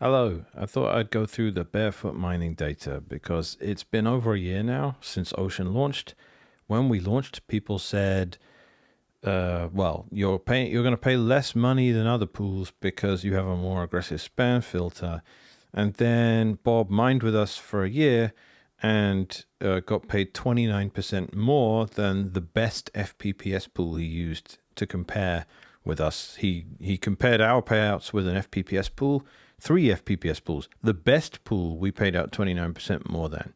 Hello, I thought I'd go through the Barefoot mining data because it's been over a year now since Ocean launched. When we launched, people said, well, you're going to pay less money than other pools because you have a more aggressive spam filter. And then Bob mined with us for a year and got paid 29% more than the best FPPS pool he used to compare with us. He compared our payouts with an FPPS pool, 3 FPPS pools. The best pool we paid out 29% more than.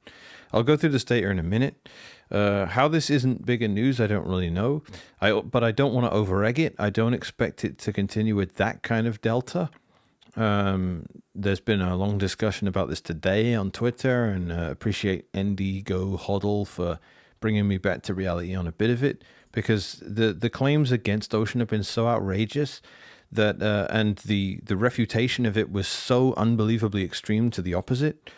I'll go through this data in a minute. How this isn't bigger news, I don't really know. But I don't want to over-egg it. I don't expect it to continue with that kind of delta. There's been a long discussion about this today on Twitter, and appreciate Endigo Hoddle for bringing me back to reality on a bit of it, because the claims against Ocean have been so outrageous that and the refutation of it was so unbelievably extreme to the opposite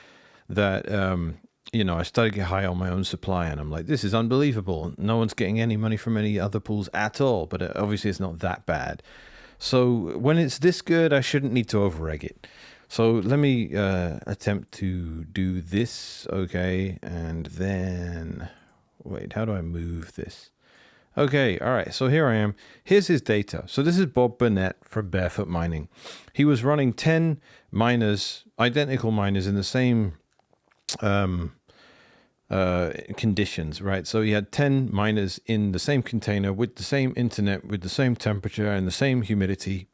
that I started to get high on my own supply, and I'm like, this is unbelievable. No one's getting any money from any other pools at all, but obviously it's not that bad. So when it's this good, I shouldn't need to over-egg it. So let me attempt to do this, okay, and then, wait, how do I move this? Okay, all right, so here I am. Here's his data. So this is Bob Burnett from Barefoot Mining. He was running 10 miners, identical miners in the same conditions, right? So he had 10 miners in the same container with the same internet, with the same temperature and the same humidity,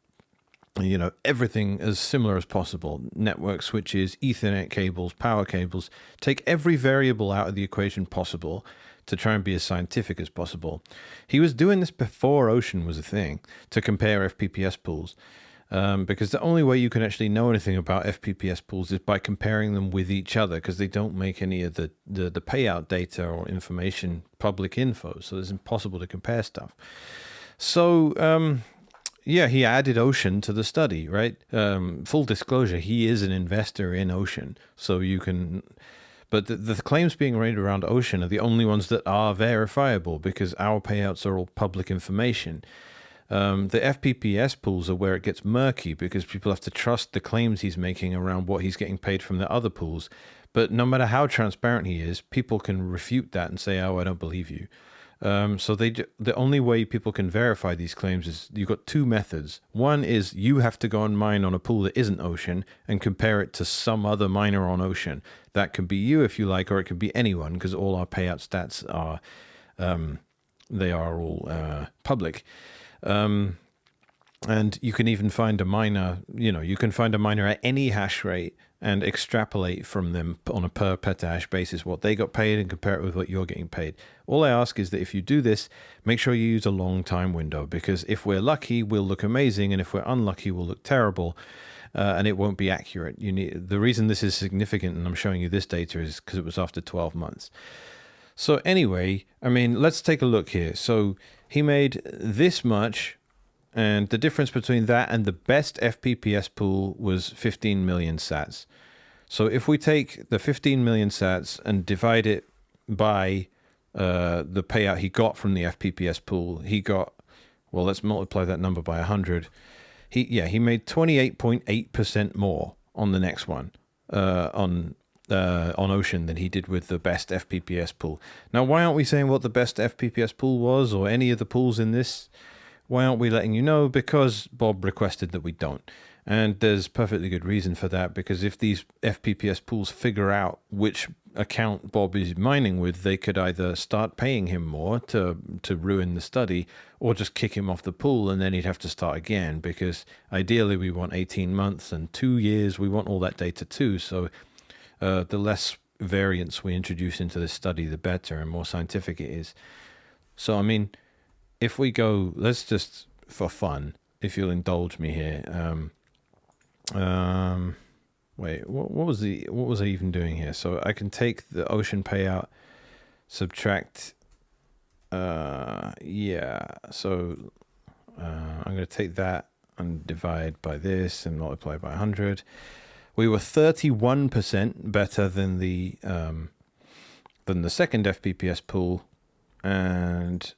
everything as similar as possible. Network switches, Ethernet cables, power cables. Take every variable out of the equation possible to try and be as scientific as possible. He was doing this before Ocean was a thing, to compare FPPS pools. Because the only way you can actually know anything about FPPS pools is by comparing them with each other, because they don't make any of the payout data or information public info, so it's impossible to compare stuff. So he added Ocean to the study, right? Full disclosure, he is an investor in Ocean, so you can. But the claims being made around Ocean are the only ones that are verifiable, because our payouts are all public information. The FPPS pools are where it gets murky, because people have to trust the claims he's making around what he's getting paid from the other pools. But no matter how transparent he is, people can refute that and say, oh, I don't believe you. So the only way people can verify these claims is you've got two methods. One is you have to go and mine on a pool that isn't Ocean and compare it to some other miner on Ocean. That can be you if you like, or it could be anyone, because all our payout stats are they are all public. And you can even find a miner, you can find a miner at any hash rate and extrapolate from them on a per petahash basis what they got paid and compare it with what you're getting paid. All I ask is that if you do this, make sure you use a long time window, because if we're lucky, we'll look amazing, and if we're unlucky, we'll look terrible, and it won't be accurate. The reason this is significant, and I'm showing you this data, is because it was after 12 months. So anyway, let's take a look here. So he made this much, and the difference between that and the best FPPS pool was 15 million sats. So if we take the 15 million sats and divide it by the payout he got from the FPPS pool, he got, well, let's multiply that number by 100. He made 28.8% more on the next one, on Ocean, than he did with the best FPPS pool. Now, why aren't we saying what the best FPPS pool was, or any of the pools in this? Why aren't we letting you know? Because Bob requested that we don't. And there's perfectly good reason for that, because if these FPPS pools figure out which account Bob is mining with, they could either start paying him more to ruin the study, or just kick him off the pool, and then he'd have to start again, because ideally we want 18 months and 2 years. We want all that data too. So the less variance we introduce into this study, the better and more scientific it is. So, if we go, let's just, for fun, if you'll indulge me here. Wait, what was I even doing here? So I can take the Ocean payout, subtract, So I'm going to take that and divide by this and multiply by 100. We were 31% better than the second FPPS pool, and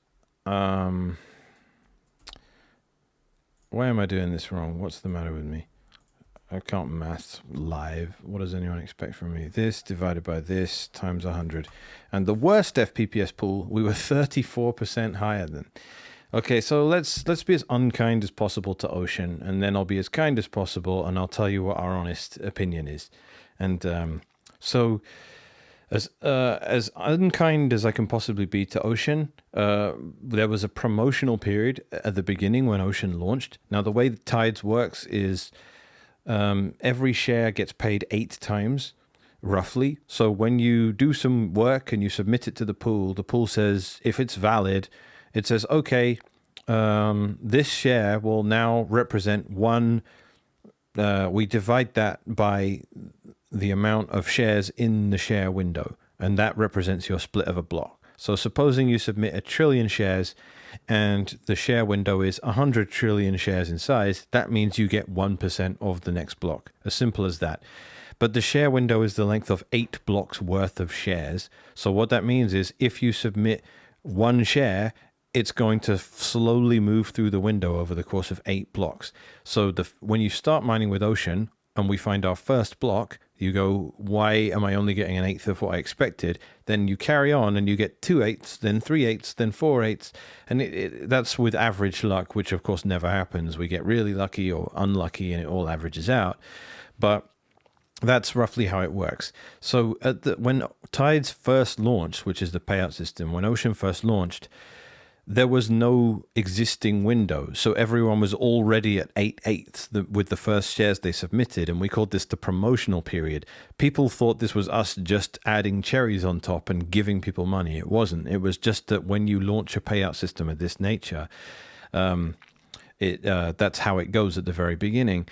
why am I doing this wrong? What's the matter with me? I can't math live. What does anyone expect from me? This divided by this times 100. And the worst FPPS pool, we were 34% higher than. Okay, so let's be as unkind as possible to Ocean, and then I'll be as kind as possible, and I'll tell you what our honest opinion is. And so, as unkind as I can possibly be to Ocean, there was a promotional period at the beginning when Ocean launched. Now, the way Tides works is every share gets paid 8 times, roughly. So when you do some work and you submit it to the pool says, if it's valid, it says, okay, this share will now represent one. We divide that by the amount of shares in the share window, and that represents your split of a block. So supposing you submit 1 trillion shares and the share window is 100 trillion shares in size, that means you get 1% of the next block. As simple as that. But the share window is the length of 8 blocks worth of shares. So what that means is if you submit 1 share, it's going to slowly move through the window over the course of 8 blocks. So when you start mining with Ocean and we find our first block, you go, why am I only getting 1/8 of what I expected? Then you carry on and you get 2/8, then 3/8, then 4/8. And that's with average luck, which of course never happens. We get really lucky or unlucky and it all averages out. But that's roughly how it works. So when Tides first launched, which is the payout system, when Ocean first launched, there was no existing window. So everyone was already at 8/8 with the first shares they submitted. And we called this the promotional period. People thought this was us just adding cherries on top and giving people money. It wasn't. It was just that when you launch a payout system of this nature, that's how it goes at the very beginning.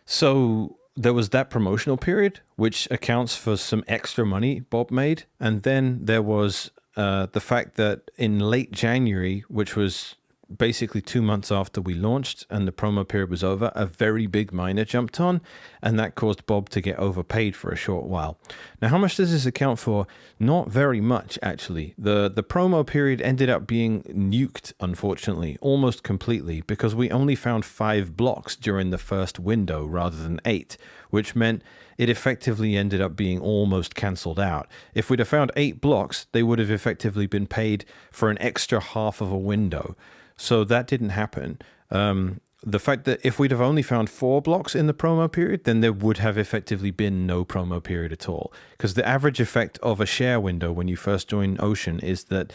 So there was that promotional period, which accounts for some extra money Bob made. And then there was the fact that in late January, which was basically 2 months after we launched and the promo period was over, a very big miner jumped on, and that caused Bob to get overpaid for a short while. Now, how much does this account for? Not very much, actually. The promo period ended up being nuked, unfortunately, almost completely, because we only found 5 blocks during the first window rather than 8, which meant it effectively ended up being almost cancelled out. If we'd have found 8 blocks, they would have effectively been paid for an extra half of a window. So that didn't happen. The fact that if we'd have only found 4 blocks in the promo period, then there would have effectively been no promo period at all. Because the average effect of a share window when you first join Ocean is that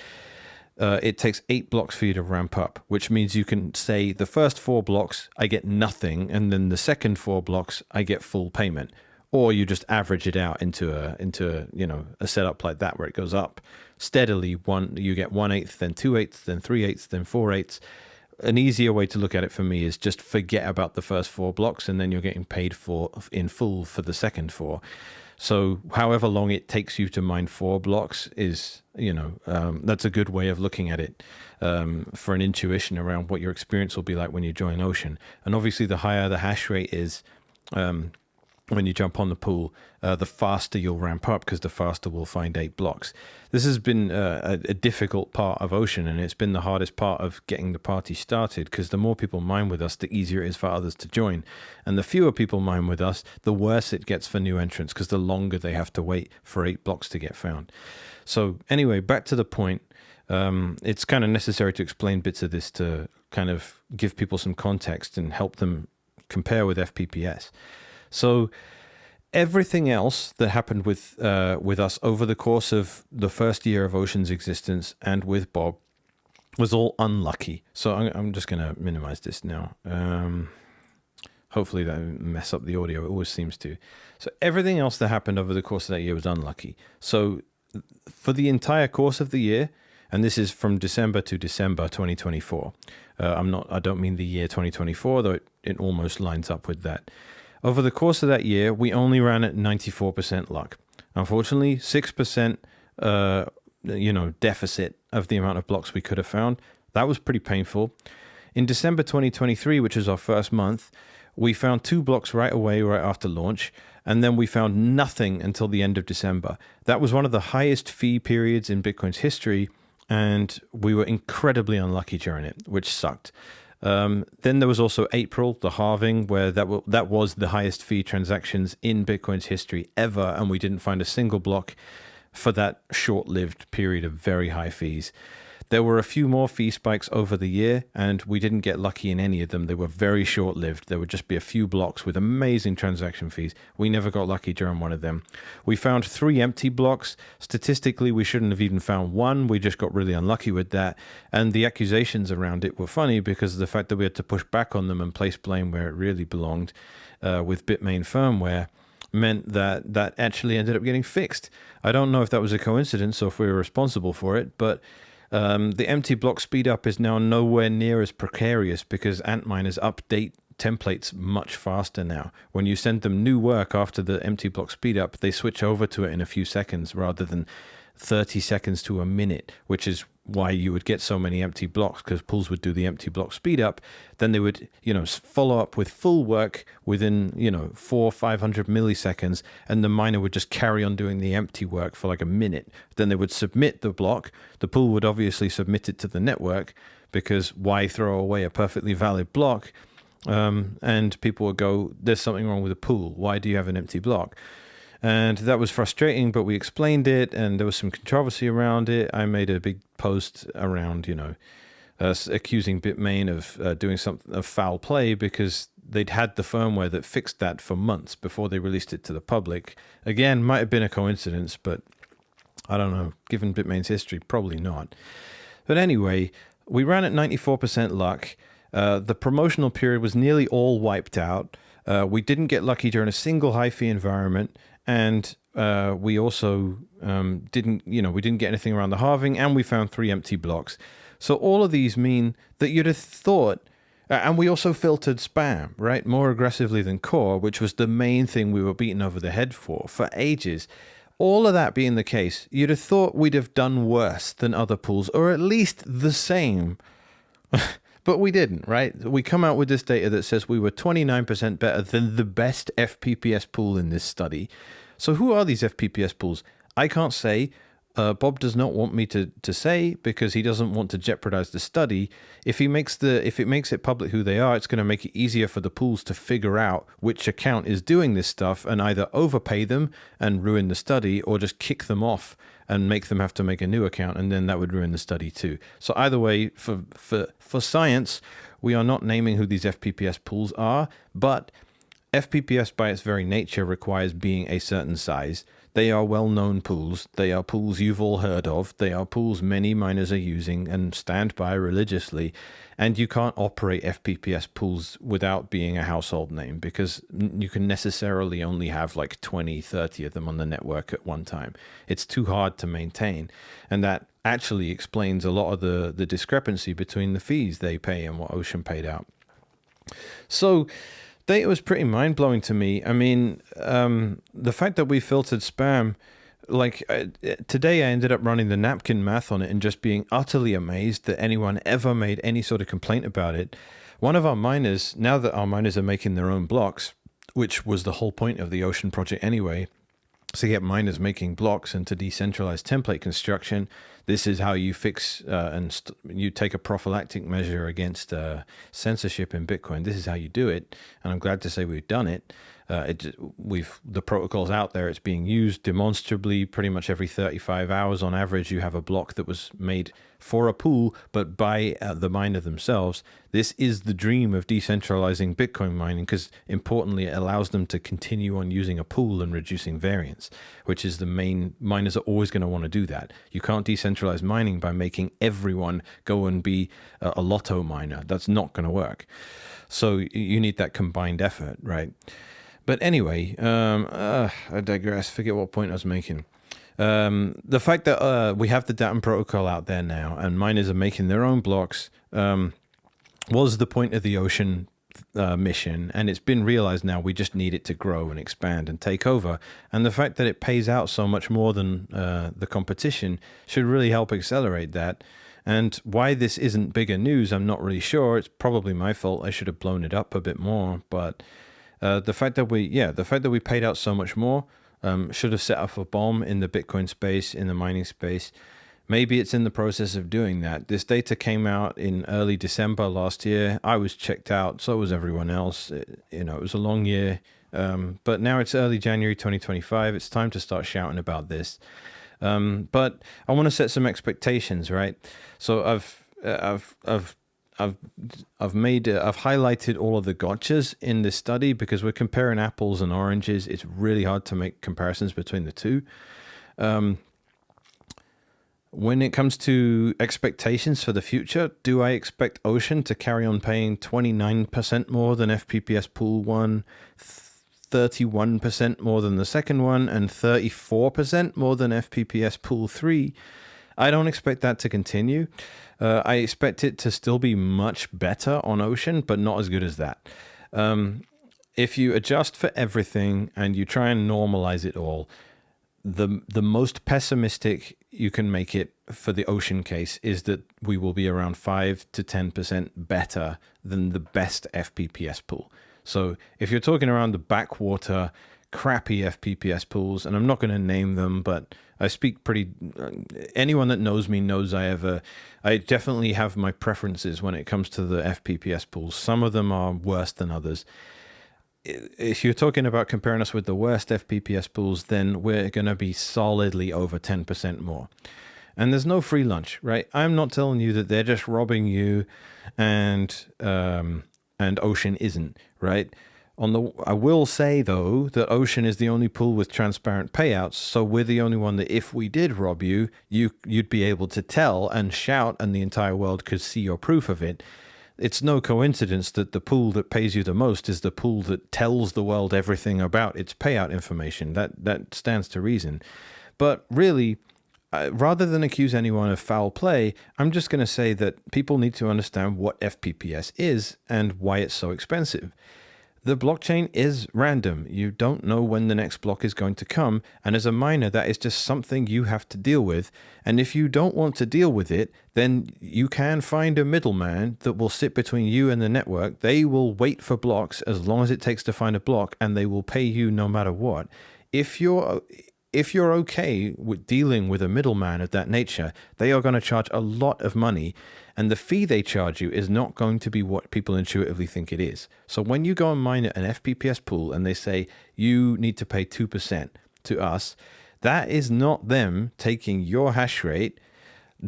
it takes 8 blocks for you to ramp up, which means you can say the first 4 blocks, I get nothing, and then the second 4 blocks, I get full payment. Or you just average it out into a setup like that where it goes up steadily. You get 1/8, then 2/8, then 3/8, then 4/8. An easier way to look at it for me is just forget about the first 4 blocks, and then you're getting paid in full for the second 4. So however long it takes you to mine 4 blocks is, that's a good way of looking at it for an intuition around what your experience will be like when you join Ocean. And obviously the higher the hash rate is, when you jump on the pool, the faster you'll ramp up, because the faster we'll find 8 blocks. This has been a difficult part of Ocean, and it's been the hardest part of getting the party started, because the more people mine with us, the easier it is for others to join. And the fewer people mine with us, the worse it gets for new entrants, because the longer they have to wait for 8 blocks to get found. So anyway, back to the point. It's kind of necessary to explain bits of this to kind of give people some context and help them compare with FPPS. So everything else that happened with us over the course of the first year of Ocean's existence and with Bob was all unlucky. So I'm just going to minimize this now. Hopefully that won't mess up the audio. It always seems to. So everything else that happened over the course of that year was unlucky. So for the entire course of the year, and this is from December to December 2024. I don't mean the year 2024, though it almost lines up with that. Over the course of that year, we only ran at 94% luck. Unfortunately, 6% deficit of the amount of blocks we could have found. That was pretty painful. In December 2023, which is our first month, we found 2 blocks right away, right after launch, and then we found nothing until the end of December. That was one of the highest fee periods in Bitcoin's history, and we were incredibly unlucky during it, which sucked. Then there was also April, the halving, where that was the highest fee transactions in Bitcoin's history ever, and we didn't find a single block for that short-lived period of very high fees. There were a few more fee spikes over the year, and we didn't get lucky in any of them. They were very short-lived. There would just be a few blocks with amazing transaction fees. We never got lucky during one of them. We found 3 empty blocks. Statistically, we shouldn't have even found one. We just got really unlucky with that. And the accusations around it were funny because of the fact that we had to push back on them and place blame where it really belonged with Bitmain firmware meant that actually ended up getting fixed. I don't know if that was a coincidence or if we were responsible for it, but the empty block speedup is now nowhere near as precarious because Antminers update templates much faster now. When you send them new work after the empty block speedup, they switch over to it in a few seconds rather than 30 seconds to a minute, which is why you would get so many empty blocks, because pools would do the empty block speed up. Then they would, follow up with full work within, 400-500 milliseconds, and the miner would just carry on doing the empty work for like a minute. Then they would submit the block. The pool would obviously submit it to the network, because why throw away a perfectly valid block? And people would go, there's something wrong with the pool. Why do you have an empty block? And that was frustrating, but we explained it, and there was some controversy around it. I made a big post around, accusing Bitmain of doing of foul play because they'd had the firmware that fixed that for months before they released it to the public. Again, might have been a coincidence, but I don't know. Given Bitmain's history, probably not. But anyway, we ran at 94% luck. The promotional period was nearly all wiped out. We didn't get lucky during a single high fee environment. And we also didn't get anything around the halving, and we found 3 empty blocks. So all of these mean that you'd have thought, and we also filtered spam, right, more aggressively than core, which was the main thing we were beaten over the head for ages. All of that being the case, you'd have thought we'd have done worse than other pools, or at least the same. But we didn't, right? We come out with this data that says we were 29% better than the best FPPS pool in this study. So who are these FPPS pools? I can't say. Bob does not want me to say because he doesn't want to jeopardize the study. If it makes it public who they are, it's going to make it easier for the pools to figure out which account is doing this stuff and either overpay them and ruin the study, or just kick them off and make them have to make a new account, and then that would ruin the study too. So either way, for science, we are not naming who these FPPS pools are, but FPPS by its very nature requires being a certain size. They are well-known pools. They are pools you've all heard of. They are pools many miners are using and stand by religiously. And you can't operate FPPS pools without being a household name, because you can necessarily only have like 20, 30 of them on the network at one time. It's too hard to maintain. And that actually explains a lot of the discrepancy between the fees they pay and what Ocean paid out. So data was pretty mind-blowing to me. I mean, the fact that we filtered spam, today I ended up running the napkin math on it and just being utterly amazed that anyone ever made any sort of complaint about it. One of our miners, now that our miners are making their own blocks, which was the whole point of the Ocean project anyway, to get miners making blocks and to decentralize template construction. This is how you fix you take a prophylactic measure against censorship in Bitcoin. This is how you do it, and I'm glad to say we've done it. The protocol's out there. It's being used demonstrably pretty much every 35 hours on average. You have a block that was made for a pool, but by the miner themselves. This is the dream of decentralizing Bitcoin mining, because importantly, it allows them to continue on using a pool and reducing variance, which is the main. Miners are always going to want to do that. You can't decentralize mining by making everyone go and be a lotto miner. That's not going to work. So you need that combined effort, right? But anyway, I digress. Forget what point I was making. The fact that we have the Datum protocol out there now and miners are making their own blocks was the point of the Ocean mission, and it's been realized now. We just need it to grow and expand and take over. And the fact that it pays out so much more than the competition should really help accelerate that. And why this isn't bigger news, I'm not really sure. It's probably my fault. I should have blown it up a bit more, but the fact that we paid out so much more should have set off a bomb in the Bitcoin space, in the mining space. Maybe it's in the process of doing that. This data came out in early December last year. I was checked out, so was everyone else. It was a long year. But now it's early January 2025. It's time to start shouting about this. But I want to set some expectations, right? So I've highlighted all of the gotchas in this study because we're comparing apples and oranges. It's really hard to make comparisons between the two. When it comes to expectations for the future, do I expect Ocean to carry on paying 29% more than FPPS Pool 1, 31% more than the second one, and 34% more than FPPS Pool 3? I don't expect that to continue. I expect it to still be much better on Ocean, but not as good as that. If you adjust for everything and you try and normalize it all, the most pessimistic you can make it for the Ocean case is that we will be around 5 to 10% better than the best FPPS pool. So if you're talking around the backwater, crappy FPPS pools, and I'm not going to name them, but I speak pretty. Anyone that knows me knows I definitely have my preferences when it comes to the FPPS pools. Some of them are worse than others. If you're talking about comparing us with the worst FPPS pools, then we're going to be solidly over 10% more. And there's no free lunch, right? I'm not telling you that they're just robbing you and Ocean isn't, right? I will say, though, that Ocean is the only pool with transparent payouts, so we're the only one that if we did rob you, you'd be able to tell and shout, and the entire world could see your proof of it. It's no coincidence that the pool that pays you the most is the pool that tells the world everything about its payout information. That stands to reason. But really, rather than accuse anyone of foul play, I'm just going to say that people need to understand what FPPS is and why it's so expensive. The blockchain is random. You don't know when the next block is going to come, and as a miner, that is just something you have to deal with. And if you don't want to deal with it, then you can find a middleman that will sit between you and the network. They will wait for blocks as long as it takes to find a block, and they will pay you no matter what. If you're okay with dealing with a middleman of that nature, they are going to charge a lot of money, and the fee they charge you is not going to be what people intuitively think it is. So when you go and mine an FPPS pool and they say you need to pay 2% to us, that is not them taking your hash rate,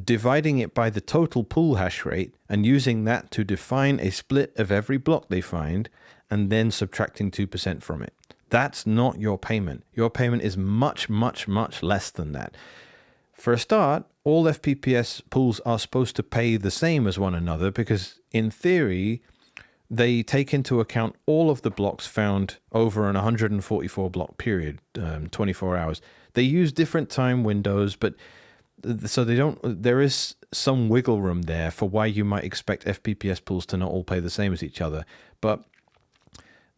dividing it by the total pool hash rate, and using that to define a split of every block they find, and then subtracting 2% from it. That's not your payment. Your payment is much, much, much less than that. For a start, all FPPS pools are supposed to pay the same as one another because, in theory, they take into account all of the blocks found over an 144 block period, 24 hours. They use different time windows, but so they don't. There is some wiggle room there for why you might expect FPPS pools to not all pay the same as each other, but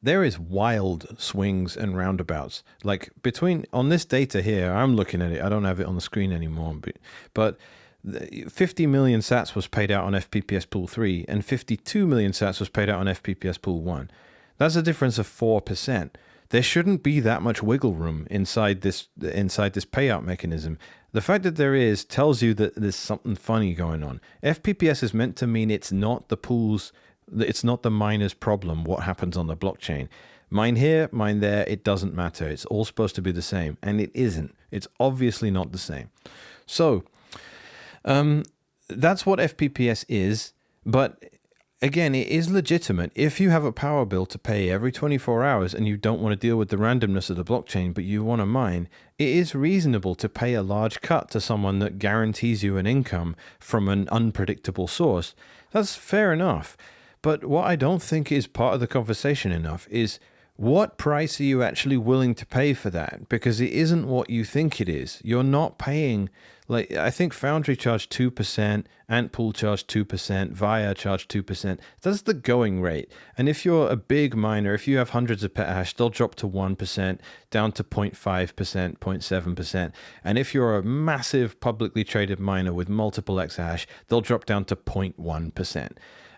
there is wild swings and roundabouts. Like on this data here, I'm looking at it. I don't have it on the screen anymore, but 50 million sats was paid out on FPPS Pool 3 and 52 million sats was paid out on FPPS Pool 1. That's a difference of 4%. There shouldn't be that much wiggle room inside this payout mechanism. The fact that there is tells you that there's something funny going on. FPPS is meant to mean it's not the miner's problem what happens on the blockchain. Mine here, mine there, it doesn't matter. It's all supposed to be the same, and it isn't. It's obviously not the same. So that's what FPPS is, but again, it is legitimate. If you have a power bill to pay every 24 hours and you don't want to deal with the randomness of the blockchain, but you want to mine, it is reasonable to pay a large cut to someone that guarantees you an income from an unpredictable source. That's fair enough. But what I don't think is part of the conversation enough is what price are you actually willing to pay for that? Because it isn't what you think it is. You're not paying, like, I think Foundry charged 2%, Antpool charged 2%, Via charged 2%. That's the going rate. And if you're a big miner, if you have hundreds of petahash, they'll drop to 1%, down to 0.5%, 0.7%. And if you're a massive publicly traded miner with multiple exahash, they'll drop down to 0.1%.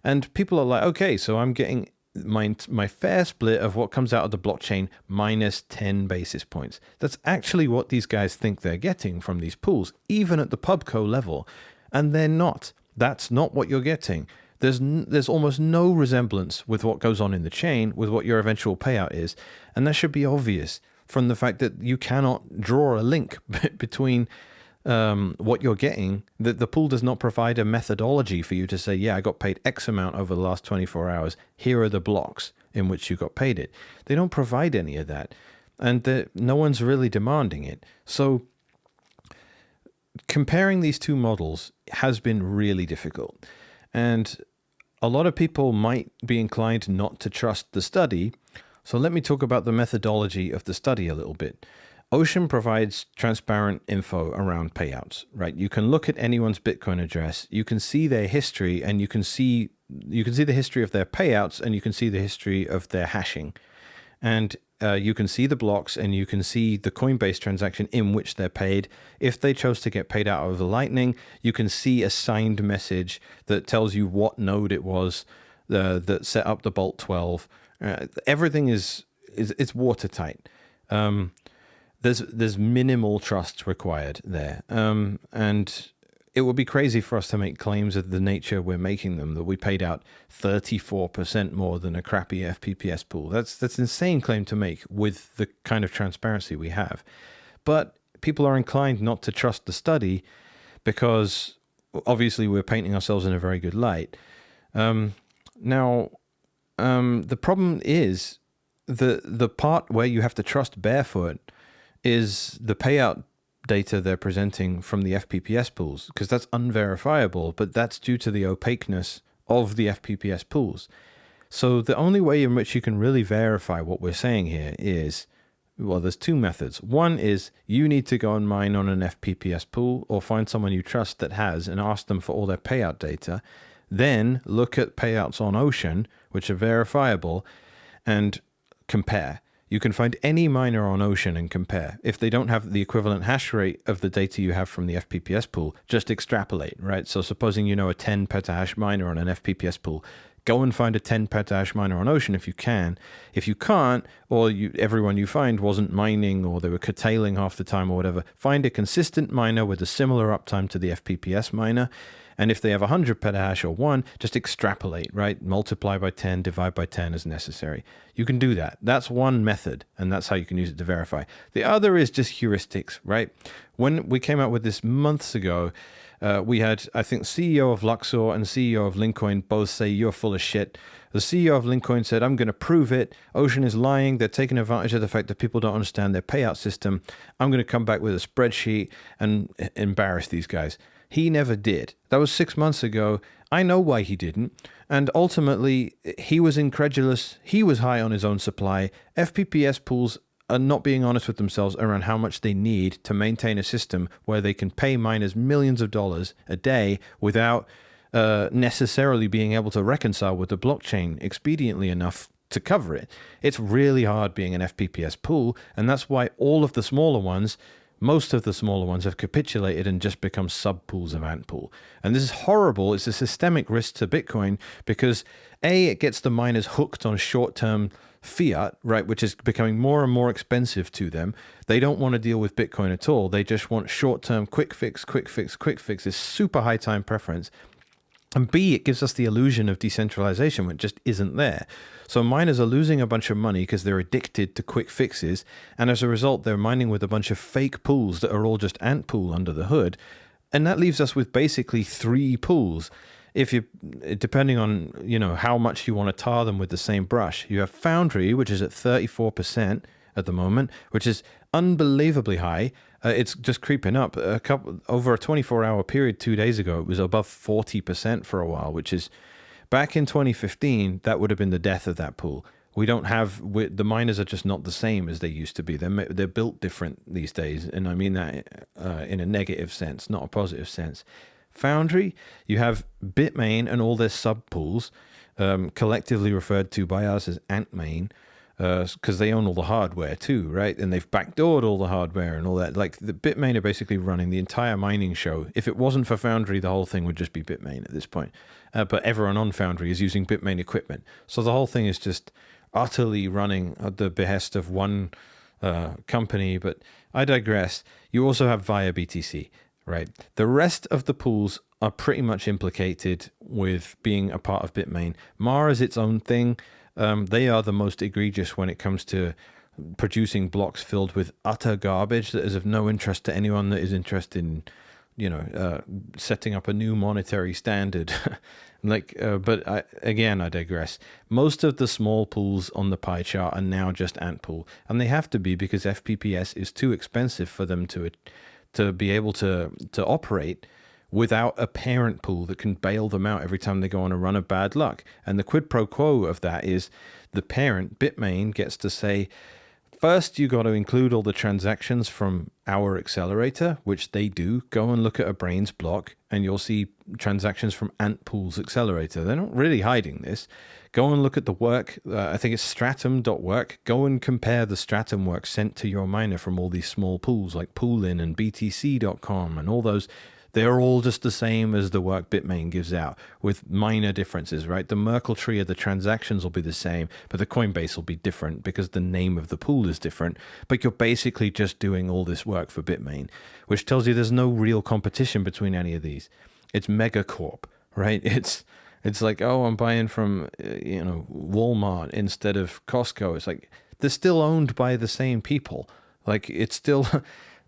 And people are like, okay, so I'm getting my fair split of what comes out of the blockchain minus 10 basis points. That's actually what these guys think they're getting from these pools, even at the pubco level. And they're not. That's not what you're getting. There's almost no resemblance with what goes on in the chain with what your eventual payout is. And that should be obvious from the fact that you cannot draw a link between what you're getting. The pool does not provide a methodology for you to say, yeah, I got paid X amount over the last 24 hours. Here are the blocks in which you got paid it. They don't provide any of that. And no one's really demanding it. So comparing these two models has been really difficult. And a lot of people might be inclined not to trust the study. So let me talk about the methodology of the study a little bit. Ocean provides transparent info around payouts, right? You can look at anyone's Bitcoin address, you can see their history, and you can see the history of their payouts, and you can see the history of their hashing. And you can see the blocks, and you can see the Coinbase transaction in which they're paid. If they chose to get paid out over Lightning, you can see a signed message that tells you what node it was that set up the Bolt 12. Everything is watertight. There's minimal trust required there. And it would be crazy for us to make claims of the nature we're making them, that we paid out 34% more than a crappy FPPS pool. That's an insane claim to make with the kind of transparency we have. But people are inclined not to trust the study because obviously we're painting ourselves in a very good light. Now, the problem is the part where you have to trust Barefoot is the payout data they're presenting from the FPPS pools, because that's unverifiable, but that's due to the opaqueness of the FPPS pools. So the only way in which you can really verify what we're saying here is, well, there's two methods. One is you need to go and mine on an FPPS pool or find someone you trust that has and ask them for all their payout data. Then look at payouts on Ocean, which are verifiable, and compare. You can find any miner on Ocean and compare. If they don't have the equivalent hash rate of the data you have from the FPPS pool, just extrapolate, right? So supposing you know a 10 petahash miner on an FPPS pool, go and find a 10 petahash miner on Ocean if you can. If you can't, or everyone you find wasn't mining or they were curtailing half the time or whatever, find a consistent miner with a similar uptime to the FPPS miner. And if they have 100 petahash or 1, just extrapolate, right? Multiply by 10, divide by 10 as necessary. You can do that. That's one method, and that's how you can use it to verify. The other is just heuristics, right? When we came out with this months ago, we had, I think, CEO of Luxor and CEO of Lincoin both say, you're full of shit. The CEO of Lincoin said, I'm going to prove it. Ocean is lying. They're taking advantage of the fact that people don't understand their payout system. I'm going to come back with a spreadsheet and embarrass these guys. He never did. That was 6 months ago. I know why he didn't. And ultimately, he was incredulous. He was high on his own supply. FPPS pools are not being honest with themselves around how much they need to maintain a system where they can pay miners millions of dollars a day without necessarily being able to reconcile with the blockchain expediently enough to cover it. It's really hard being an FPPS pool, and that's why all of the smaller ones, most of the smaller ones, have capitulated and just become sub-pools of Antpool. And this is horrible. It's a systemic risk to Bitcoin because, A, it gets the miners hooked on short-term fiat, right, which is becoming more and more expensive to them. They don't want to deal with Bitcoin at all. They just want short-term quick fix. It's super high time preference. And B, it gives us the illusion of decentralization, which just isn't there. So miners are losing a bunch of money because they're addicted to quick fixes. And as a result, they're mining with a bunch of fake pools that are all just Antpool under the hood. And that leaves us with basically 3 pools. If you, depending on, how much you want to tar them with the same brush, you have Foundry, which is at 34% at the moment, which is unbelievably high. It's just creeping up. Over a 24-hour period 2 days ago, it was above 40% for a while, which is, back in 2015, that would have been the death of that pool. We don't have, the miners are just not the same as they used to be. They're built different these days, and I mean that in a negative sense, not a positive sense. Foundry, you have Bitmain and all their sub-pools, collectively referred to by us as Antmain, because they own all the hardware too, right? And they've backdoored all the hardware and all that. Like, the Bitmain are basically running the entire mining show. If it wasn't for Foundry, the whole thing would just be Bitmain at this point. but everyone on Foundry is using Bitmain equipment. So the whole thing is just utterly running at the behest of one company. But I digress. You also have Via BTC, right? The rest of the pools are pretty much implicated with being a part of Bitmain. Mara is its own thing. They are the most egregious when it comes to producing blocks filled with utter garbage that is of no interest to anyone that is interested in, setting up a new monetary standard. But I digress. Most of the small pools on the pie chart are now just ant pool, and they have to be because FPPS is too expensive for them to be able to operate without a parent pool that can bail them out every time they go on a run of bad luck. And the quid pro quo of that is the parent, Bitmain, gets to say, first, you got to include all the transactions from our accelerator, which they do. Go and look at a Brains block, and you'll see transactions from Antpool's accelerator. They're not really hiding this. Go and look at the work. I think it's stratum.work. Go and compare the stratum work sent to your miner from all these small pools like Poolin and BTC.com and all those. They're all just the same as the work Bitmain gives out, with minor differences, right? The Merkle tree of the transactions will be the same, but the Coinbase will be different because the name of the pool is different. But you're basically just doing all this work for Bitmain, which tells you there's no real competition between any of these. It's megacorp, right? It's like, oh, I'm buying from Walmart instead of Costco. It's like they're still owned by the same people. Like it's still.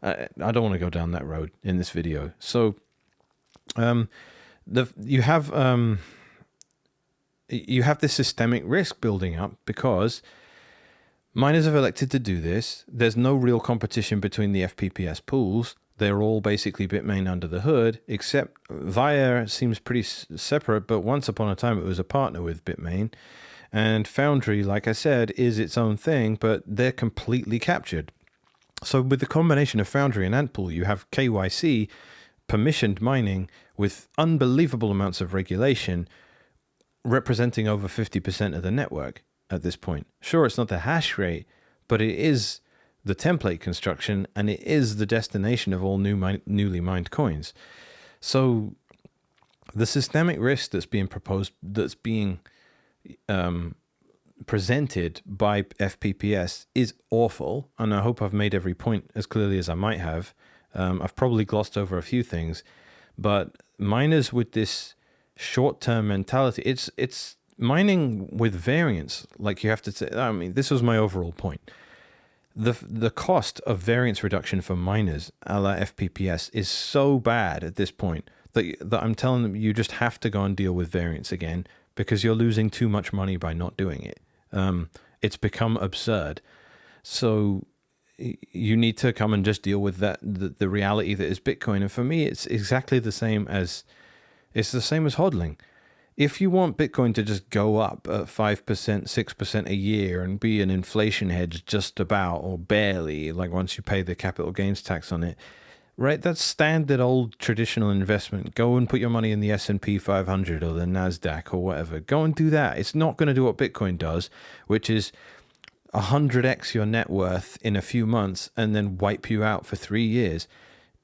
I don't want to go down that road in this video. So, you have this systemic risk building up because miners have elected to do this. There's no real competition between the FPPS pools. They're all basically Bitmain under the hood, except Via seems pretty separate. But once upon a time, it was a partner with Bitmain, and Foundry, like I said, is its own thing. But they're completely captured. So with the combination of Foundry and Antpool, you have KYC, permissioned mining with unbelievable amounts of regulation, representing over 50% of the network at this point. Sure, it's not the hash rate, but it is the template construction, and it is the destination of all newly mined coins. So the systemic risk that's being proposed, that's being presented by FPPS is awful, and I hope I've made every point as clearly as I might have. I've probably glossed over a few things, but miners with this short-term mentality, it's mining with variance. Like you have to say, I mean, this was my overall point. The cost of variance reduction for miners a la FPPS is so bad at this point that I'm telling them you just have to go and deal with variance again because you're losing too much money by not doing it. It's become absurd. So you need to come and just deal with that, the reality that is Bitcoin. And for me, it's exactly the same as hodling. If you want Bitcoin to just go up at 5%, 6% a year and be an inflation hedge just about or barely, like once you pay the capital gains tax on it, right? That's standard old traditional investment. Go and put your money in the S&P 500 or the NASDAQ or whatever. Go and do that. It's not going to do what Bitcoin does, which is 100x your net worth in a few months and then wipe you out for 3 years.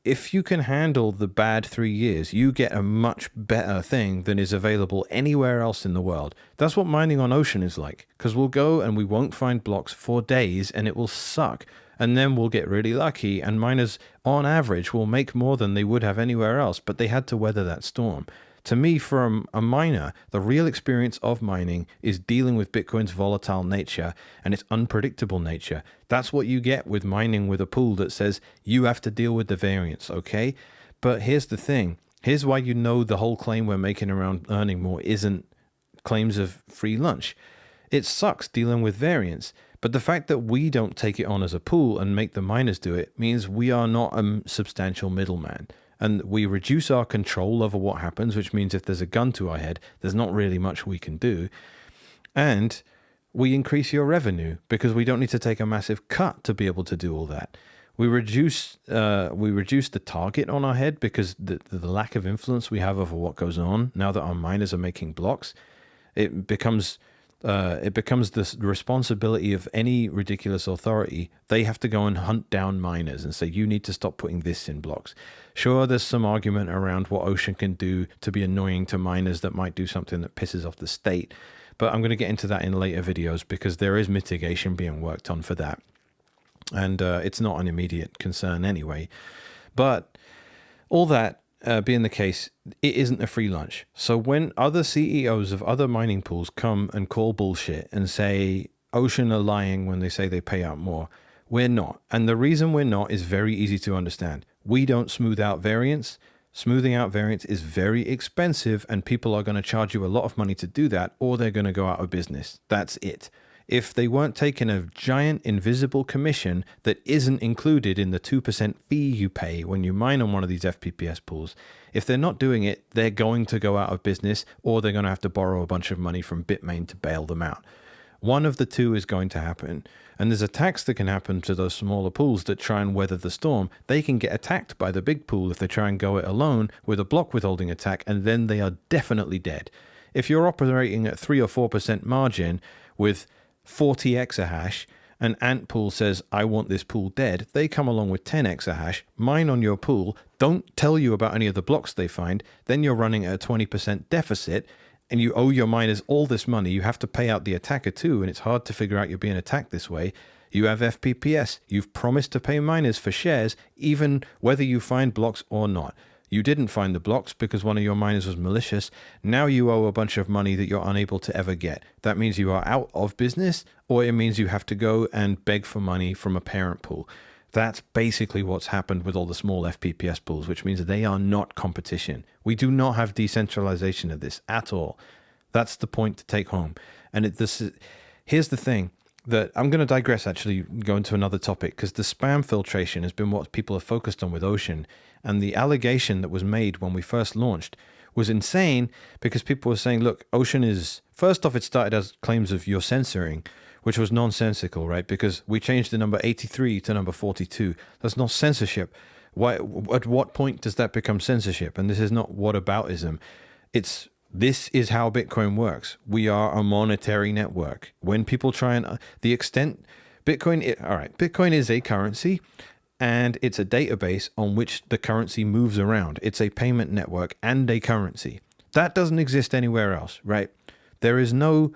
If you can handle the bad 3 years, you get a much better thing than is available anywhere else in the world. That's what mining on Ocean is like, because we'll go and we won't find blocks for days and it will suck. And then we'll get really lucky, and miners, on average, will make more than they would have anywhere else, but they had to weather that storm. To me, for a miner, the real experience of mining is dealing with Bitcoin's volatile nature and its unpredictable nature. That's what you get with mining with a pool that says you have to deal with the variance, okay? But here's the thing. Here's why you know the whole claim we're making around earning more isn't claims of free lunch. It sucks dealing with variance. But the fact that we don't take it on as a pool and make the miners do it means we are not a substantial middleman. And we reduce our control over what happens, which means if there's a gun to our head, there's not really much we can do. And we increase your revenue because we don't need to take a massive cut to be able to do all that. We reduce the target on our head because the lack of influence we have over what goes on now that our miners are making blocks. It becomes it becomes the responsibility of any ridiculous authority. They have to go and hunt down miners and say, you need to stop putting this in blocks. Sure, there's some argument around what Ocean can do to be annoying to miners that might do something that pisses off the state. But I'm going to get into that in later videos because there is mitigation being worked on for that. And it's not an immediate concern anyway. But all that being the case, it isn't a free lunch. So when other CEOs of other mining pools come and call bullshit and say Ocean are lying when they say they pay out more, we're not. And the reason we're not is very easy to understand. We don't smooth out variance. Smoothing out variance is very expensive, and people are going to charge you a lot of money to do that, or they're going to go out of business. That's it. If they weren't taking a giant invisible commission that isn't included in the 2% fee you pay when you mine on one of these FPPS pools, if they're not doing it, they're going to go out of business, or they're going to have to borrow a bunch of money from Bitmain to bail them out. One of the two is going to happen. And there's a tax that can happen to those smaller pools that try and weather the storm. They can get attacked by the big pool if they try and go it alone with a block withholding attack, and then they are definitely dead. If you're operating at 3 or 4% margin with 40 exahash, an ant pool says, I want this pool dead. They come along with 10 exahash, mine on your pool, don't tell you about any of the blocks they find, then you're running at a 20% deficit, and you owe your miners all this money. You have to pay out the attacker too, and it's hard to figure out you're being attacked this way. You have FPPS. You've promised to pay miners for shares, even whether you find blocks or not. You didn't find the blocks because one of your miners was malicious. Now you owe a bunch of money that you're unable to ever get. That means you are out of business, or it means you have to go and beg for money from a parent pool. That's basically what's happened with all the small FPPS pools, which means they are not competition. We do not have decentralization of this at all. That's the point to take home. And here's the thing. That I'm going to digress, actually, go into another topic, because the spam filtration has been what people have focused on with Ocean. And the allegation that was made when we first launched was insane, because people were saying, look, Ocean is, first off, it started as claims of you're censoring, which was nonsensical, right? Because we changed the number 83 to number 42. That's not censorship. Why? At what point does that become censorship? And this is not whataboutism. This is how Bitcoin works. We are a monetary network. When people try and Bitcoin is a currency, and it's a database on which the currency moves around. It's a payment network and a currency. That doesn't exist anywhere else, right? There is no,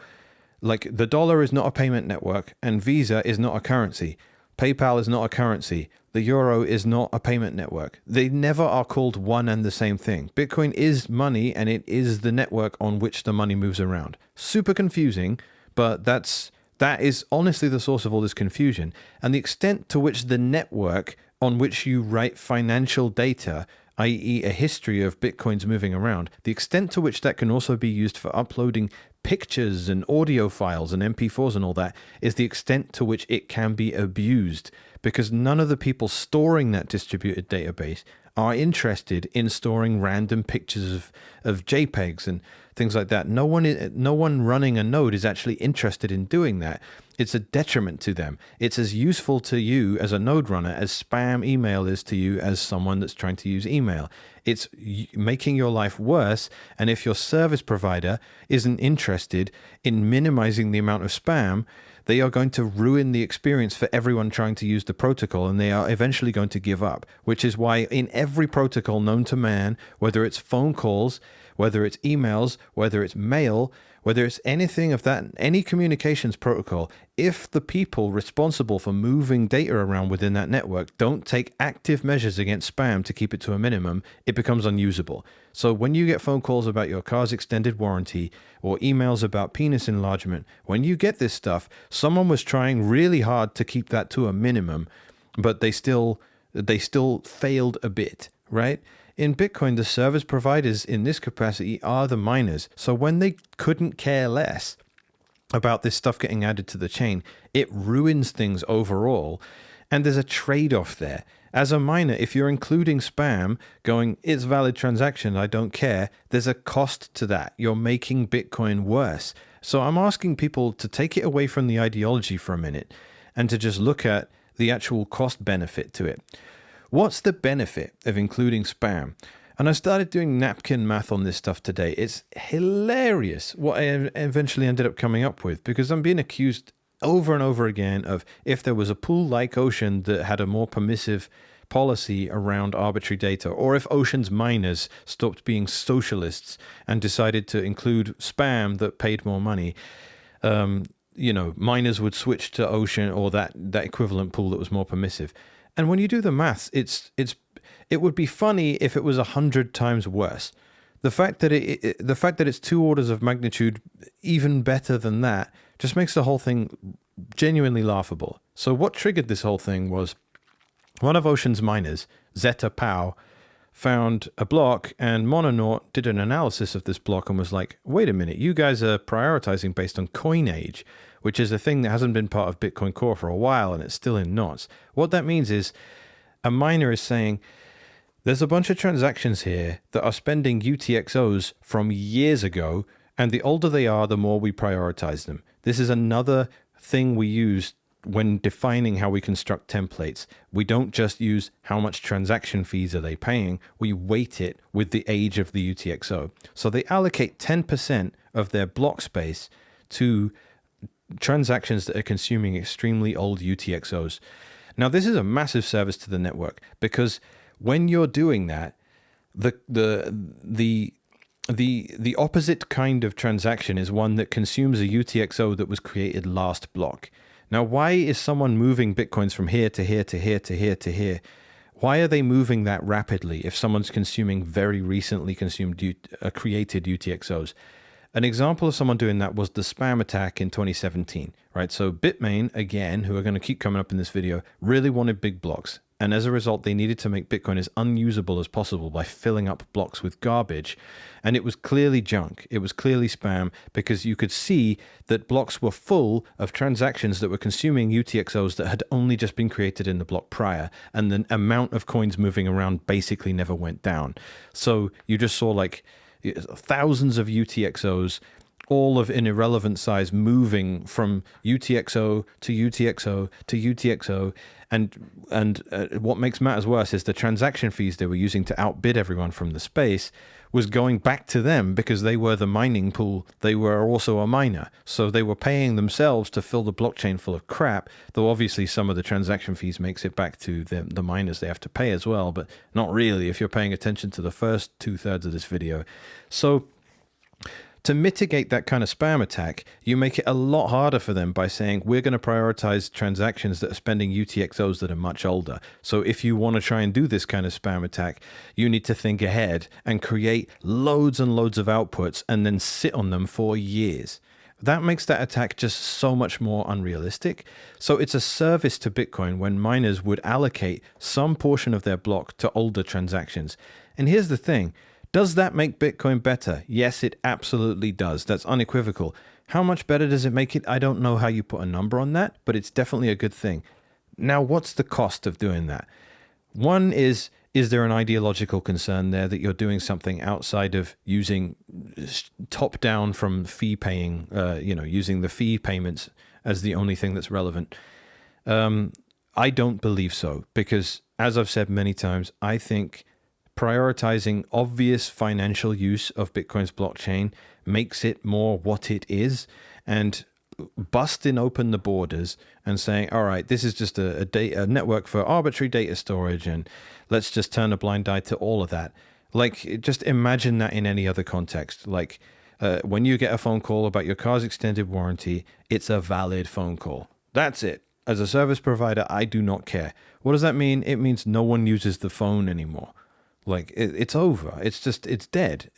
like, the dollar is not a payment network, and Visa is not a currency. PayPal is not a currency. The euro is not a payment network. They never are called one and the same thing. Bitcoin is money, and it is the network on which the money moves around. Super confusing, but that is honestly the source of all this confusion. And the extent to which the network on which you write financial data, i.e. a history of Bitcoins moving around, the extent to which that can also be used for uploading pictures and audio files and MP4s and all that, is the extent to which it can be abused, because none of the people storing that distributed database are interested in storing random pictures of JPEGs and things like that. No one running a node is actually interested in doing that. It's a detriment to them. It's as useful to you as a node runner as spam email is to you as someone that's trying to use email. It's making your life worse. And if your service provider isn't interested in minimizing the amount of spam, they are going to ruin the experience for everyone trying to use the protocol, and they are eventually going to give up, which is why in every protocol known to man, whether it's phone calls, whether it's emails, whether it's mail, whether it's anything of that, any communications protocol, if the people responsible for moving data around within that network don't take active measures against spam to keep it to a minimum, it becomes unusable. So when you get phone calls about your car's extended warranty or emails about penis enlargement, when you get this stuff, someone was trying really hard to keep that to a minimum, but they still failed a bit, right? In Bitcoin, the service providers in this capacity are the miners. So when they couldn't care less about this stuff getting added to the chain, it ruins things overall. And there's a trade-off there. As a miner, if you're including spam, going, it's valid transaction, I don't care, there's a cost to that. You're making Bitcoin worse. So I'm asking people to take it away from the ideology for a minute and to just look at the actual cost benefit to it. What's the benefit of including spam? And I started doing napkin math on this stuff today. It's hilarious what I eventually ended up coming up with, because I'm being accused over and over again of, if there was a pool like Ocean that had a more permissive policy around arbitrary data, or if Ocean's miners stopped being socialists and decided to include spam that paid more money, miners would switch to Ocean or that equivalent pool that was more permissive. And when you do the maths, it would be funny if it was 100 times worse. The fact that it's 2 orders of magnitude even better than that just makes the whole thing genuinely laughable. So what triggered this whole thing was one of Ocean's miners, Zeta Pow, found a block, and Mononaut did an analysis of this block and was like, wait a minute, you guys are prioritizing based on coinage, which is a thing that hasn't been part of Bitcoin Core for a while, and it's still in knots. What that means is a miner is saying, there's a bunch of transactions here that are spending UTXOs from years ago, and the older they are, the more we prioritize them. This is another thing we use when defining how we construct templates. We don't just use how much transaction fees are they paying, we weight it with the age of the UTXO. So they allocate 10% of their block space to transactions that are consuming extremely old UTXOs. Now, this is a massive service to the network, because when you're doing that, the opposite kind of transaction is one that consumes a UTXO that was created last block. Now, why is someone moving Bitcoins from here to here to here to here to here? Why are they moving that rapidly if someone's consuming very recently created UTXOs? An example of someone doing that was the spam attack in 2017, right? So Bitmain, again, who are going to keep coming up in this video, really wanted big blocks. And as a result, they needed to make Bitcoin as unusable as possible by filling up blocks with garbage. And it was clearly junk. It was clearly spam, because you could see that blocks were full of transactions that were consuming UTXOs that had only just been created in the block prior. And the amount of coins moving around basically never went down. So you just saw like thousands of UTXOs, all of an irrelevant size, moving from UTXO to UTXO to UTXO. And what makes matters worse is the transaction fees they were using to outbid everyone from the space was going back to them, because they were the mining pool. They were also a miner. So they were paying themselves to fill the blockchain full of crap, though obviously some of the transaction fees makes it back to the miners they have to pay as well, but not really if you're paying attention to the first 2/3 of this video. So to mitigate that kind of spam attack, you make it a lot harder for them by saying, we're going to prioritize transactions that are spending UTXOs that are much older. So if you want to try and do this kind of spam attack, you need to think ahead and create loads and loads of outputs and then sit on them for years. That makes that attack just so much more unrealistic. So it's a service to Bitcoin when miners would allocate some portion of their block to older transactions. And here's the thing. Does that make Bitcoin better? Yes, it absolutely does. That's unequivocal. How much better does it make it? I don't know how you put a number on that, but it's definitely a good thing. Now, what's the cost of doing that? One is there an ideological concern there that you're doing something outside of using top down from fee paying, using the fee payments as the only thing that's relevant? I don't believe so, because as I've said many times, I think prioritizing obvious financial use of Bitcoin's blockchain makes it more what it is, and busting open the borders and saying, all right, this is just a network for arbitrary data storage, and let's just turn a blind eye to all of that. Like, just imagine that in any other context. Like, when you get a phone call about your car's extended warranty, it's a valid phone call. That's it. As a service provider, I do not care. What does that mean? It means no one uses the phone anymore. Like, it's over. It's dead,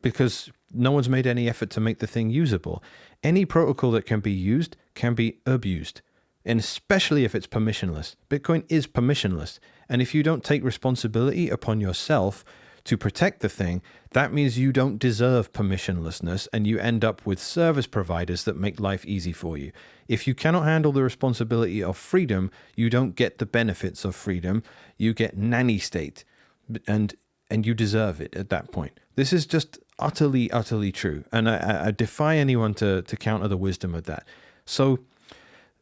because no one's made any effort to make the thing usable. Any protocol that can be used can be abused, and especially if it's permissionless. Bitcoin is permissionless. And if you don't take responsibility upon yourself to protect the thing, that means you don't deserve permissionlessness, and you end up with service providers that make life easy for you. If you cannot handle the responsibility of freedom, you don't get the benefits of freedom. You get nanny state. And you deserve it at that point. This is just utterly, utterly true. And I defy anyone to counter the wisdom of that. So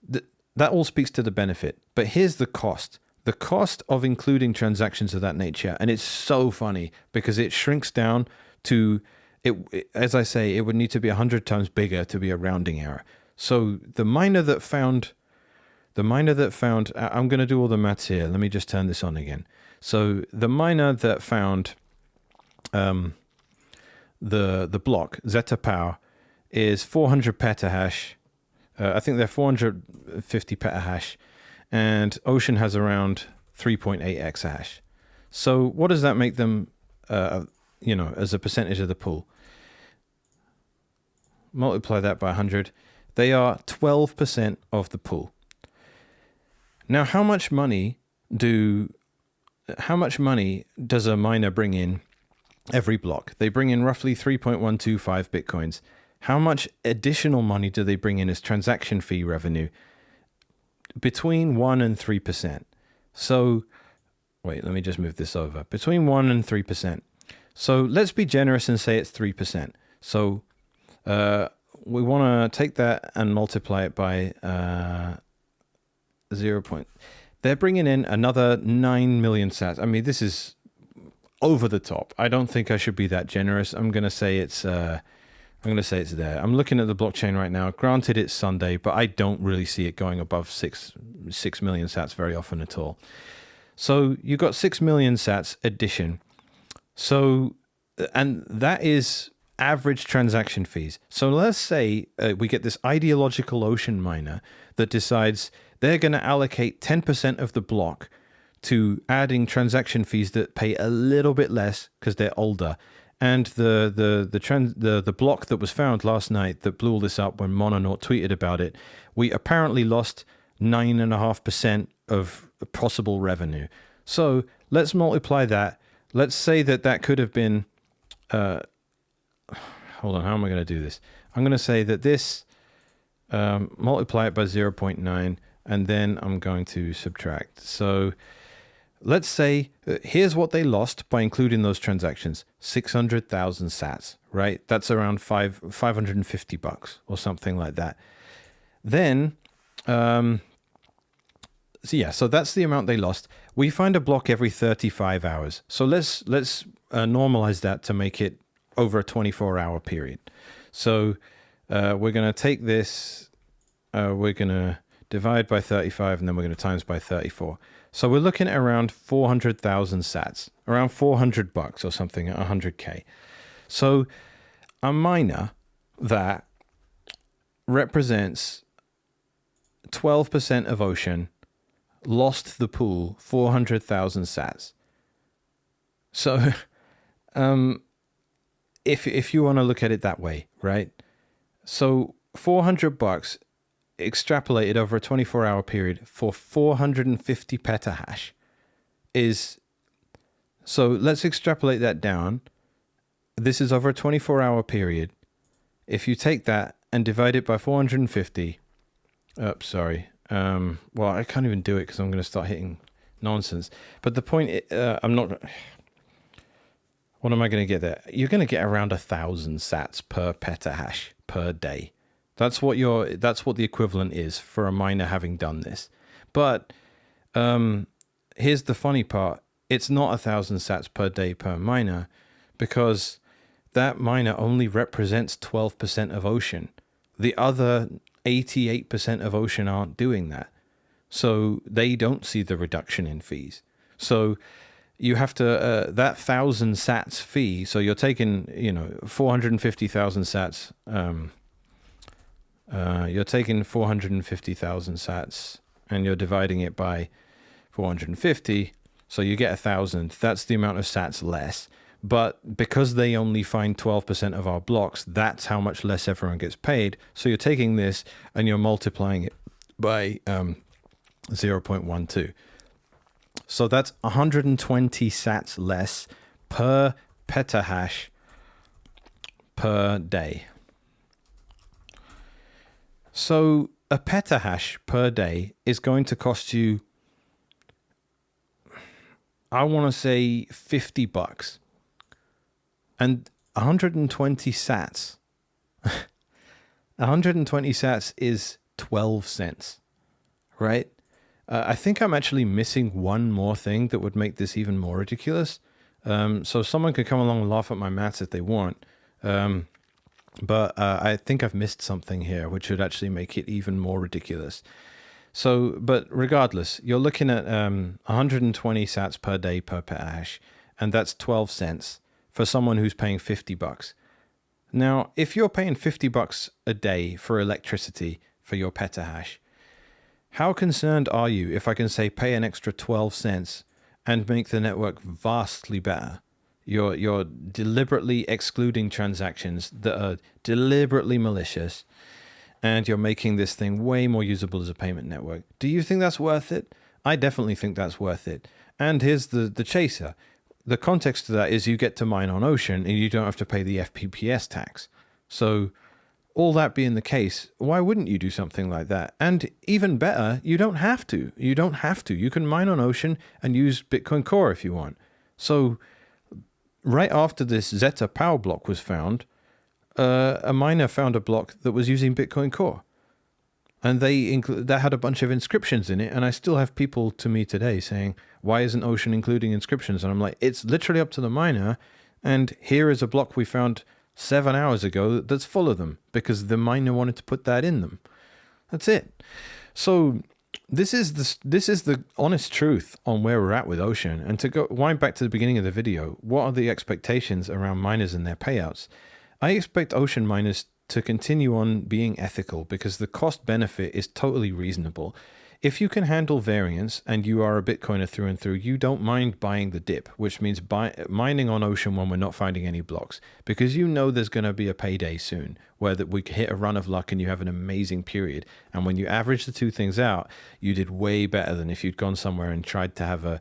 that all speaks to the benefit. But here's the cost. the cost of including transactions of that nature, and it's so funny because it shrinks down to as I say, it would need to be 100 times bigger to be a rounding error. So the miner that found, I'm going to do all the maths here. Let me just turn this on again. So the miner that found the block zeta power is 400 petahash. I think they're 450 petahash, and Ocean has around 3.8 exahash. So what does that make them, as a percentage of the pool? Multiply that by 100. They are 12% of the pool. Now, how much money does a miner bring in every block? They bring in roughly 3.125 Bitcoins. How much additional money do they bring in as transaction fee revenue? Between 1 and 3%. So, wait, let me just move this over. Between 1 and 3%. So let's be generous and say it's 3%. So we want to take that and multiply it by 0. They're bringing in another 9 million sats. I mean, this is over the top. I don't think I should be that generous. I'm going to say it's there. I'm looking at the blockchain right now. Granted, it's Sunday, but I don't really see it going above 6 million sats very often at all. So you got 6 million sats addition. So, and that is average transaction fees. So let's say we get this ideological Ocean miner that decides they're going to allocate 10% of the block to adding transaction fees that pay a little bit less because they're older. And the block that was found last night that blew all this up when Mononaut tweeted about it, we apparently lost 9.5% of possible revenue. So let's multiply that. Let's say that could have been, hold on, how am I going to do this? I'm going to say that this, multiply it by 0.9, and then I'm going to subtract. So let's say, here's what they lost by including those transactions, 600,000 sats, right? That's around $550 or something like that. Then, so that's the amount they lost. We find a block every 35 hours. So let's normalize that to make it over a 24-hour period. So we're going to take this, we're going to divide by 35, and then we're going to times by 34. So we're looking at around 400,000 sats, around $400 or something at 100K. So a miner that represents 12% of Ocean lost the pool 400,000 sats. So if you want to look at it that way, right? So $400 extrapolated over a 24-hour period for 450 petahash is, so let's extrapolate that down. This is over a 24-hour period. If you take that and divide it by 450, well, I can't even do it because I'm going to start hitting nonsense. But the point, I'm not, what am I going to get there? You're going to get around 1,000 sats per petahash per day. That's what the equivalent is for a miner having done this. But here's the funny part. It's not 1,000 sats per day per miner, because that miner only represents 12% of Ocean. The other 88% of Ocean aren't doing that. So they don't see the reduction in fees. So you have to, that 1,000 sats fee, so you're taking, 450,000 sats, you're taking 450,000 sats and you're dividing it by 450, so you get 1,000. That's the amount of sats less. But because they only find 12% of our blocks, that's how much less everyone gets paid. So you're taking this and you're multiplying it by 0.12. So that's 120 sats less per petahash per day. So a petahash per day is going to cost you, I want to say $50. And 120 sats, 120 sats is 12 cents, right? I think I'm actually missing one more thing that would make this even more ridiculous. So someone could come along and laugh at my maths if they want. But I think I've missed something here, which would actually make it even more ridiculous. So, but regardless, you're looking at 120 sats per day per petahash, and that's 12 cents for someone who's paying $50. Now, if you're paying $50 a day for electricity for your petahash, how concerned are you if I can say pay an extra 12 cents and make the network vastly better? You're deliberately excluding transactions that are deliberately malicious, and you're making this thing way more usable as a payment network. Do you think that's worth it? I definitely think that's worth it. And here's the chaser. The context to that is you get to mine on Ocean and you don't have to pay the FPPS tax. So all that being the case, why wouldn't you do something like that? And even better, you don't have to. You don't have to. You can mine on Ocean and use Bitcoin Core if you want. So right after this Zeta power block was found, a miner found a block that was using Bitcoin Core. And that had a bunch of inscriptions in it. And I still have people to me today saying, why isn't Ocean including inscriptions? And I'm like, it's literally up to the miner. And here is a block we found 7 hours ago that's full of them because the miner wanted to put that in them. That's it. So this is the honest truth on where we're at with Ocean. And to go wind back to the beginning of the video, what are the expectations around miners and their payouts? I expect Ocean miners to continue on being ethical because the cost benefit is totally reasonable. If you can handle variance and you are a Bitcoiner through and through, you don't mind buying the dip, which means mining on Ocean when we're not finding any blocks, because you know there's going to be a payday soon where that we hit a run of luck and you have an amazing period. And when you average the two things out, you did way better than if you'd gone somewhere and tried to have a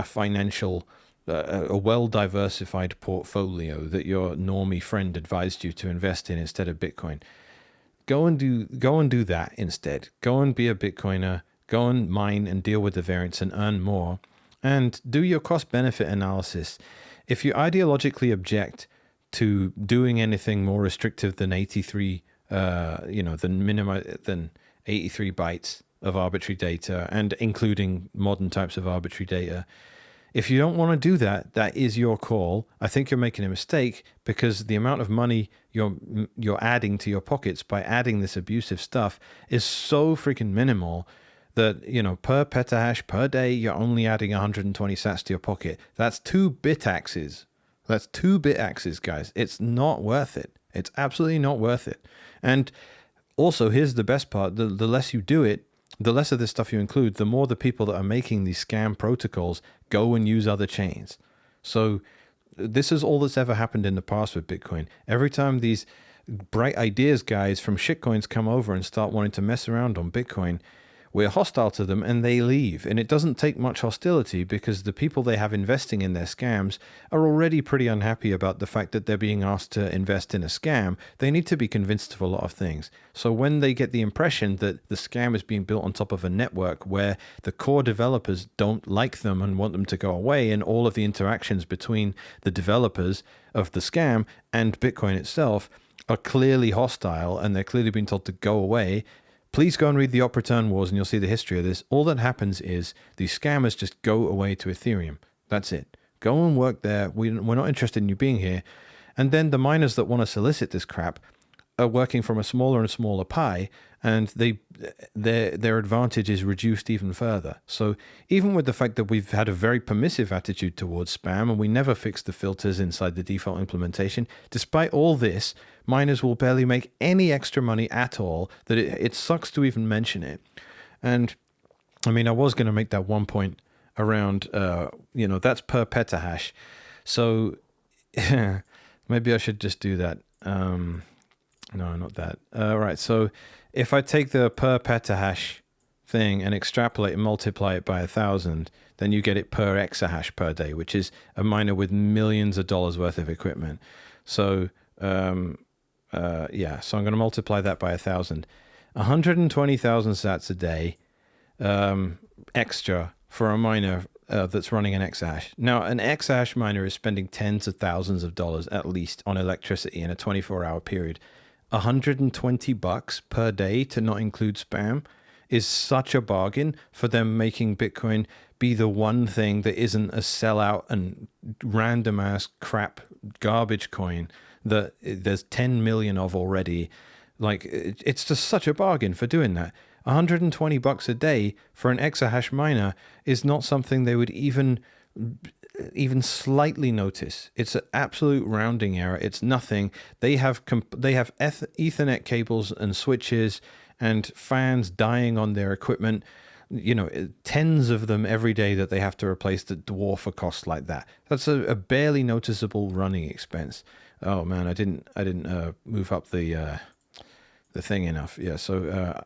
financial a well-diversified portfolio that your normie friend advised you to invest in instead of Bitcoin. Go and do that instead. Go and be a Bitcoiner. Go and mine and deal with the variance and earn more. And do your cost-benefit analysis. If you ideologically object to doing anything more restrictive than 83, than 83 bytes of arbitrary data, and including modern types of arbitrary data, if you don't want to do that, that is your call. I think you're making a mistake because the amount of money you're adding to your pockets by adding this abusive stuff is so freaking minimal that, per petahash per day, you're only adding 120 sats to your pocket. That's 2 bit axes. That's 2 bit axes, guys. It's not worth it. It's absolutely not worth it. And also, here's the best part. The less you do it, the less of this stuff you include, the more the people that are making these scam protocols go and use other chains. So this is all that's ever happened in the past with Bitcoin. Every time these bright ideas guys from shitcoins come over and start wanting to mess around on Bitcoin, we're hostile to them and they leave. And it doesn't take much hostility because the people they have investing in their scams are already pretty unhappy about the fact that they're being asked to invest in a scam. They need to be convinced of a lot of things. So when they get the impression that the scam is being built on top of a network where the core developers don't like them and want them to go away, and all of the interactions between the developers of the scam and Bitcoin itself are clearly hostile and they're clearly being told to go away, please go and read the Op Return Wars and you'll see the history of this. All that happens is these scammers just go away to Ethereum. That's it. Go and work there. We're not interested in you being here. And then the miners that want to solicit this crap are working from a smaller and smaller pie, and their advantage is reduced even further. So even with the fact that we've had a very permissive attitude towards spam and we never fixed the filters inside the default implementation, despite all this, miners will barely make any extra money at all, that it sucks to even mention it. And I mean, I was going to make that one point around, that's per petahash. So maybe I should just do that. No, not that. Right. So if I take the per petahash thing and extrapolate and multiply it by 1,000, then you get it per exahash per day, which is a miner with millions of dollars worth of equipment. So, so I'm going to multiply that by 1,000. 120,000 sats a day extra for a miner that's running an exahash. Now, an exahash miner is spending tens of thousands of dollars at least on electricity in a 24-hour period. $120 per day to not include spam. is such a bargain for them making Bitcoin be the one thing that isn't a sellout and random ass crap garbage coin that there's 10 million of already. Like, it's just such a bargain for doing that. $120 a day for an exahash miner is not something they would even slightly notice. It's an absolute rounding error. It's nothing. They have Ethernet cables and switches and fans dying on their equipment, you know, tens of them every day that they have to replace that dwarf a cost like that. That's a barely noticeable running expense. Oh man, I didn't move up the thing enough. Yeah, so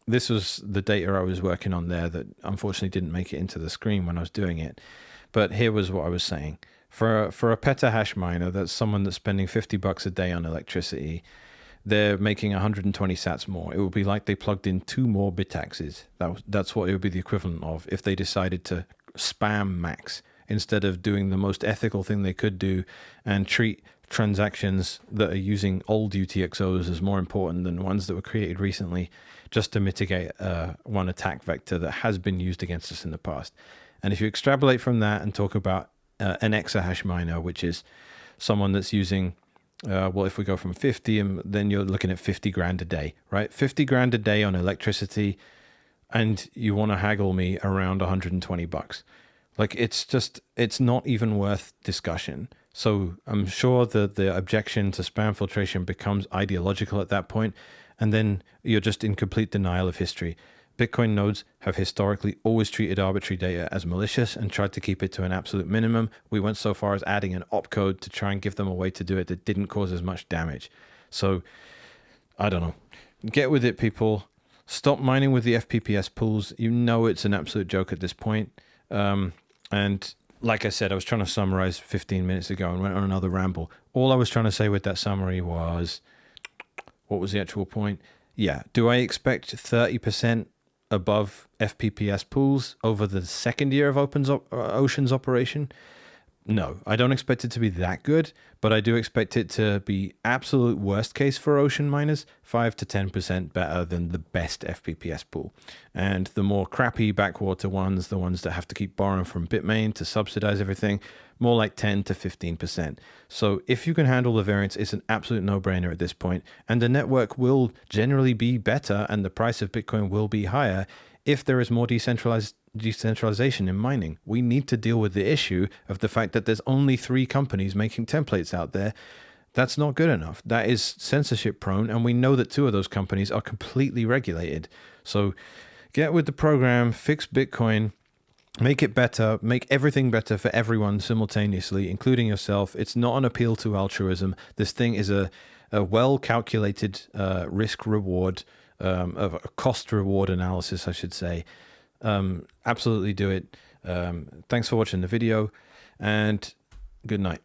this was the data I was working on there that unfortunately didn't make it into the screen when I was doing it. But here was what I was saying. For a petahash miner, that's someone that's spending $50 a day on electricity, they're making 120 sats more. It would be like they plugged in 2 more bitaxes. That's what it would be the equivalent of if they decided to spam max instead of doing the most ethical thing they could do and treat transactions that are using old UTXOs as more important than ones that were created recently, just to mitigate one attack vector that has been used against us in the past. And if you extrapolate from that and talk about an exahash miner, which is someone that's using, well, if we go from 50, then you're looking at 50 grand a day, right? 50 grand a day on electricity, and you want to haggle me around $120. Like, it's not even worth discussion. So I'm sure that the objection to spam filtration becomes ideological at that point, and then you're just in complete denial of history. Bitcoin nodes have historically always treated arbitrary data as malicious and tried to keep it to an absolute minimum. We went so far as adding an opcode to try and give them a way to do it that didn't cause as much damage. So, I don't know. Get with it, people. Stop mining with the FPPS pools. You know it's an absolute joke at this point. And like I said, I was trying to summarize 15 minutes ago and went on another ramble. All I was trying to say with that summary was, what was the actual point? Yeah, do I expect 30% above FPPS pools over the second year of Ocean's operation? No, I don't expect it to be that good, but I do expect it to be absolute worst case for Ocean miners, 5 to 10% better than the best FPPS pool. And the more crappy backwater ones, the ones that have to keep borrowing from Bitmain to subsidize everything, more like 10 to 15%. So if you can handle the variance, it's an absolute no-brainer at this point, and the network will generally be better and the price of Bitcoin will be higher if there is more decentralization in mining. We need to deal with the issue of the fact that there's only 3 companies making templates out there. That's not good enough. That is censorship prone, and we know that 2 of those companies are completely regulated. So get with the program, fix Bitcoin, make it better, make everything better for everyone simultaneously, including yourself. It's not an appeal to altruism. This thing is a well-calculated risk-reward, of a cost-reward analysis, I should say. Absolutely do it. Thanks for watching the video, and good night.